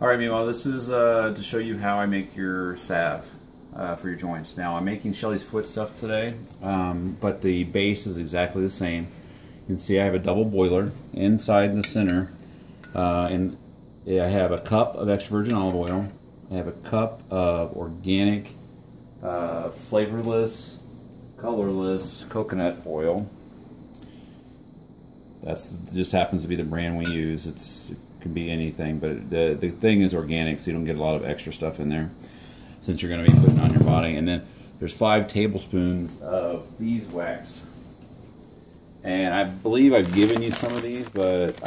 Alright, meanwhile, this is to show you how I make your salve for your joints. Now, I'm making Shelly's foot stuff today, but the base is exactly the same. You can see I have a double boiler inside in the center, and I have a cup of extra virgin olive oil. I have a cup of organic, flavorless, colorless coconut oil. That's just happens to be the brand we use. It can be anything, but the thing is organic, so you don't get a lot of extra stuff in there since you're going to be putting on your body. And then there's 5 tablespoons of beeswax, and I believe I've given you some of these, but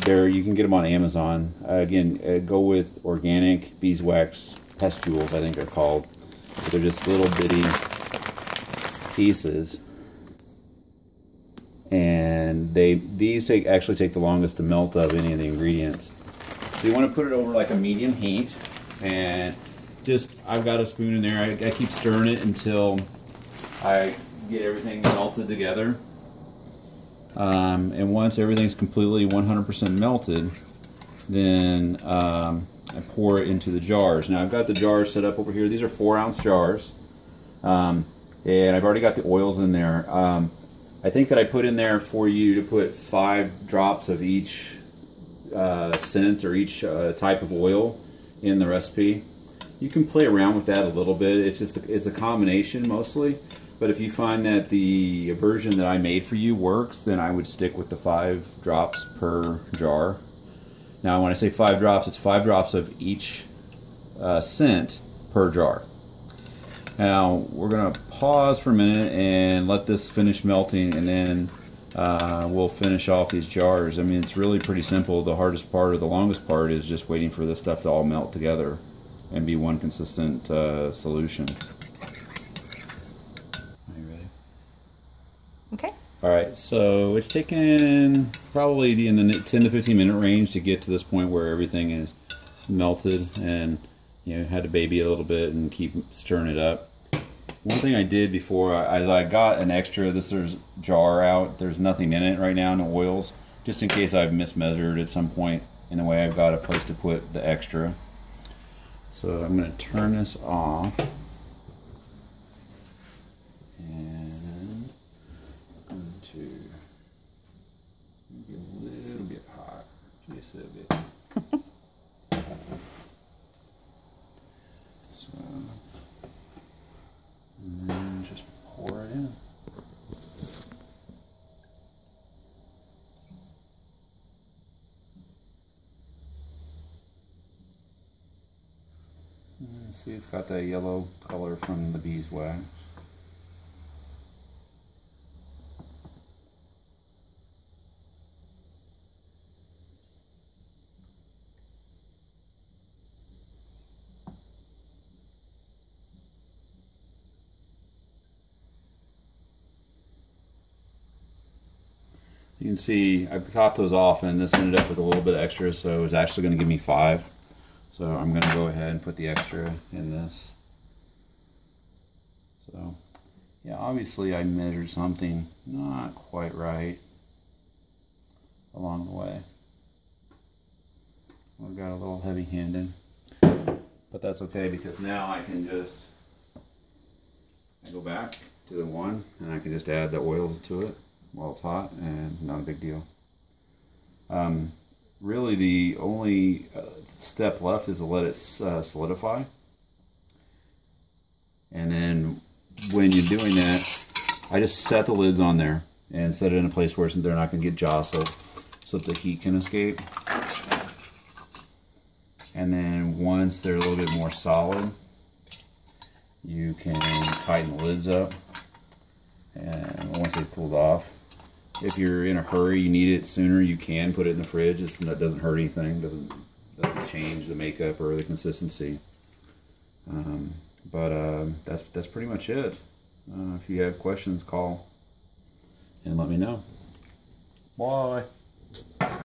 you can get them on Amazon. Again, go with organic beeswax pustules, I think they're called. But they're just little bitty pieces. And these actually take the longest to melt of any of the ingredients. So you want to put it over like a medium heat, and I've got a spoon in there. I keep stirring it until I get everything melted together. And once everything's completely 100% melted, then I pour it into the jars. Now I've got the jars set up over here. These are 4-ounce jars, and I've already got the oils in there. I think that I put in there for you to put 5 drops of each scent or each type of oil in the recipe. You can play around with that a little bit. It's a combination mostly, but if you find that the version that I made for you works, then I would stick with the 5 drops per jar. Now when I say 5 drops, it's 5 drops of each scent per jar. Now we're going to pause for a minute and let this finish melting, and then we'll finish off these jars. I mean, it's really pretty simple. The hardest part or the longest part is just waiting for this stuff to all melt together and be one consistent solution. Are you ready? Okay. Alright, so it's taken probably in the 10 to 15 minute range to get to this point where everything is melted, and had to baby it a little bit and keep stirring it up. One thing I did before, I got an extra, there's jar out. There's nothing in it right now, no oils, just in case I've mismeasured at some point in a way. I've got a place to put the extra. So I'm going to turn this off, and I'm going to be a little bit hot, just a bit. So, and then just pour it in. And see, it's got that yellow color from the beeswax. You can see I topped those off, and this ended up with a little bit extra, so it's actually going to give me 5. So I'm going to go ahead and put the extra in this. So yeah, obviously I measured something not quite right along the way. I got a little heavy-handed, but that's okay, because now I can just go back to the one, and I can just add the oils to it while it's hot, and not a big deal. Really the only step left is to let it solidify, and then when you're doing that, I just set the lids on there and set it in a place where they're not going to get jostled, so that the heat can escape. And then once they're a little bit more solid, you can tighten the lids up, and once they've cooled off, if you're in a hurry, you need it sooner, you can put it in the fridge. That doesn't hurt anything, doesn't change the makeup or the consistency. That's pretty much it. If you have questions, call and let me know. Bye.